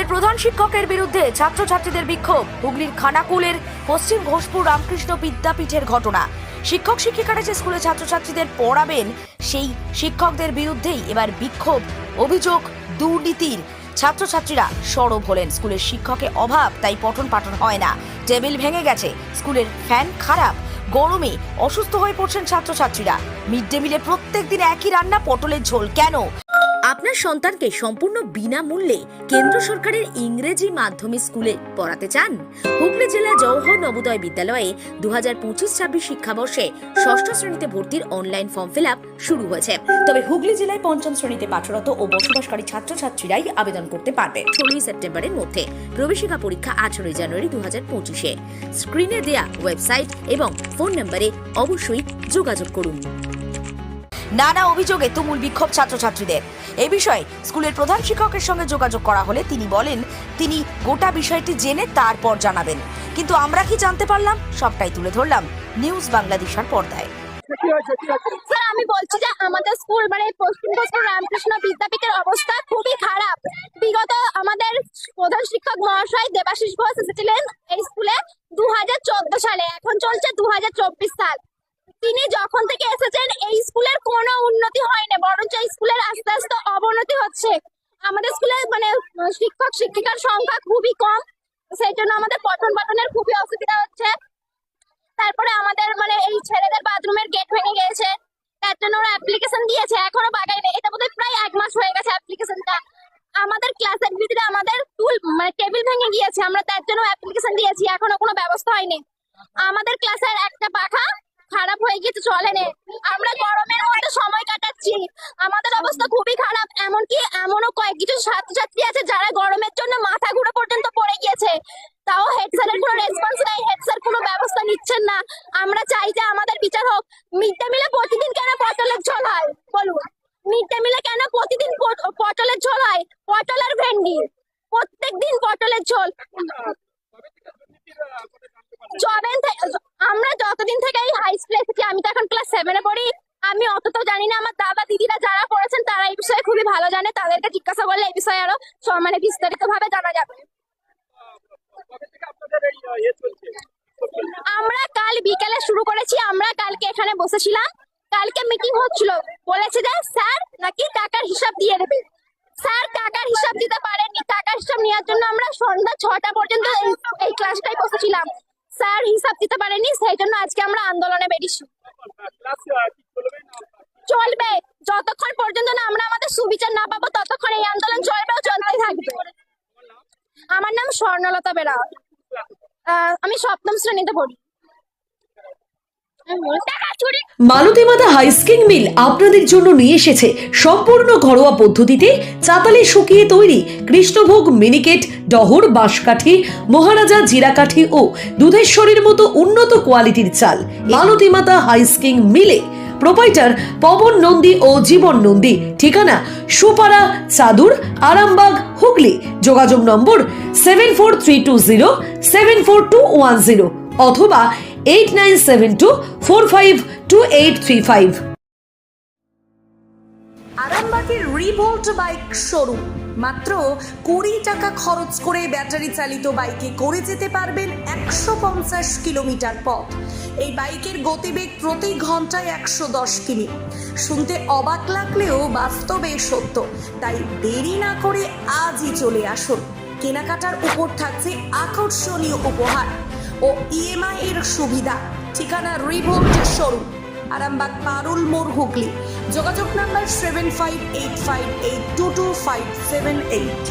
স্কুলের প্রধান শিক্ষকের বিরুদ্ধে ছাত্রছাত্রীদের বিক্ষোভ। হুগলির খানাকুলের পশ্চিম ঘোষপুর রামকৃষ্ণ বিদ্যাপীঠের ঘটনা। শিক্ষক শিক্ষিকারা যে স্কুলে ছাত্রছাত্রীদের পড়াবেন সেই শিক্ষকদের বিরুদ্ধেই এবার বিক্ষোভ। অভিযোগ দুর্নীতির। ছাত্রছাত্রীরা সরব হলেন। স্কুলের শিক্ষকের অভাব, তাই পঠন পাঠন হয় না। টেবিল ভেঙে গেছে, স্কুলের ফ্যান খারাপ, গরমে অসুস্থ হয়ে পড়ছেন ছাত্রছাত্রীরা। মিড ডে মিলে প্রত্যেক দিন একই রান্না, পটলের ঝোল। কেন? আপনার সন্তানকে সম্পূর্ণ বিনামূল্যে কেন্দ্র সরকারের ইংরেজি মাধ্যমে স্কুলে পড়াতে চান? হুগলি জেলা জওহর নবোদয় বিদ্যালয়ে 2025-26 শিক্ষাবর্ষে ষষ্ঠ শ্রেণীতে ভর্তির অনলাইন ফর্ম ফিল আপ শুরু হয়েছে। তবে হুগলি জেলায় পঞ্চম শ্রেণীতে পাঠরত ও বসবাসকারী ছাত্রছাত্রীরাই আবেদন করতে পারবে 16 সেপ্টেম্বরের মধ্যে। প্রবেশিকা পরীক্ষা 18 জানুয়ারি 2025-এ। স্ক্রিনে দেয়া ওয়েবসাইট এবং ফোন নম্বরে অবশ্যই যোগাযোগ করুন। নানা অভিযোগে তুমুল বিক্ষোভ ছাত্রছাত্রীদের। এই বিষয়ে স্কুলের প্রধান শিক্ষকের সঙ্গে যোগাযোগ করা হলে তিনি বলেন তিনি গোটা বিষয়টি জেনে তারপর জানাবেন। কিন্তু আমরা কি জানতে পারলাম, সবটাই তুলে ধরলাম নিউজ বাংলাদেশের পর্দায়। স্যার, আমি বলছি যে আমাদের স্কুল মানে পশ্চিম ঘোষপুর রামকৃষ্ণ বিদ্যাপীঠের অবস্থা খুবই খারাপ। বিগত আমাদের প্রধান শিক্ষক মহাশয় দেবাশিস ঘোষ এসেছিলেন এই স্কুলে 2014 সালে, এখন চলছে 2024 সাল। তিনি যখন থেকে এসেছেন এই স্কুলের কোনো উন্নতি হয়নি, বরঞ্চ এই স্কুলের আস্তে আস্তে অবনতি হচ্ছে। আমাদের স্কুলে মানে শিক্ষক শিক্ষিকার সংখ্যা খুবই কম, সেই জন্য আমাদের পঠন পাঠনের খুবই অসুবিধা হচ্ছে। তারপরে আমাদের মানে এই ছেলেদের বাথরুমের গেট ভেঙে গেছে, তার জন্য ওরা অ্যাপ্লিকেশন দিয়েছে, এখনো বাগায়নি। এটা বোধহয় প্রায় 1 মাস হয়ে গেছে অ্যাপ্লিকেশনটা। আমাদের ক্লাসের ভিতরে আমাদের টুল মানে টেবিল ভেঙে গিয়েছে, আমরা তার জন্য অ্যাপ্লিকেশন দিয়েছি, এখনো কোনো ব্যবস্থা হয়নি। আমাদের ক্লাসের একটা পাখা খারাপ হয়ে গেছে, চলে না। আমরা গরমের মধ্যে সময় কাটাচ্ছি, আমাদের অবস্থা খুবই খারাপ। এমনকি এমনও কিছু ছাত্রছাত্রী আছে যারা গরমের জন্য মাথা ঘুরে পর্যন্ত পড়ে গিয়েছে, তাও হেড স্যারের কোনো রেসপন্স নাই, হেড স্যার কোনো ব্যবস্থা নিচ্ছেন না। আমরা চাই যে আমাদের বিচার হোক। মিড ডে মিলে প্রতিদিন কেন পটলের ঝোল হয় বলুন? মিড ডে মিলে কেন প্রতিদিন পটলের ঝোল হয়? পটল আর ভেন্ডি, প্রত্যেকদিন পটলের ঝোল। আমরা যতদিন থেকে এই হাই স্কুলে এসেছি, আমি তো এখন ক্লাস 7-এ পড়ি, আমি অত তো জানি না। আমার দাদা দিদিরা যারা পড়েছেন তারা এই বিষয়ে খুবই ভালো জানে, তাদেরকে জিজ্ঞাসা করলে এই বিষয়ে আরো মানে বিস্তারিত ভাবে জানা যাবে। আমরা কাল বিকেলে শুরু করেছি, আমরা কালকে এখানে বসেছিলাম, কালকে মিটিং হচ্ছিল, বলেছে যে স্যার নাকি টাকার হিসাব দিয়ে দেবে। স্যার টাকার হিসাব দিতে পারেননি, টাকার হিসাব নেওয়ার জন্য আমরা সন্ধ্যা 6টা পর্যন্ত এই ক্লাসটাই বসেছিলাম। স্যার হিসাব দিতে পারেননি, সেই জন্য আজকে আমরা আন্দোলনে বেরিয়েছি। চলবে যতক্ষণ পর্যন্ত না আমরা আমাদের সুবিচার না পাবো, ততক্ষণ এই আন্দোলন চলবে ও চলতেই থাকবে। আমার নাম স্বর্ণলতা বেরা, আমি 7ম শ্রেণীতে পড়ি। মালতী মাতা হাইস্কিং মিল আপনাদের জন্য নিয়ে এসেছে সম্পূর্ণ ঘরোয়া পদ্ধতিতে চাতালে শুকিয়ে তৈরি কৃষ্ণভোগ মিনিকেট, ডহর, বাঁশকাঠি, মহারাজা জিরাকাঠি ও দুধেশ্বরীর মতো উন্নত কোয়ালিটির চাল। মালতী মাতা হাইস্কিং মিলে প্রোপাইটার পবন নন্দী ও জীবন নন্দী। ঠিকানা সুপারা চাদুর, আরামবাগ, হুগলি। যোগাযোগ নম্বর 7432074210 অথবা 8972452835। আরামবাগের রিভোল্ট বাইক শোরুম। মাত্র 20 টাকা খরচ করে ব্যাটারি চালিত বাইকে করে যেতে পারবেন 150 কিলোমিটার পথ। এই বাইকের গতিবেগ প্রতি ঘন্টায় 110 কিমি। শুনতে অবাক লাগলেও বাস্তবে সত্য, তাই দেরি না করে আজই চলে আসুন। কেনাকাটার উপর থাকছে আকর্ষণীয় উপহার ও ইএমআই এর সুবিধা। ঠিকানা রিভোল্ট শোরুম, আরামবাগ পারুল মোড়, হুগলি। যোগাযোগ নাম্বার 7585822578।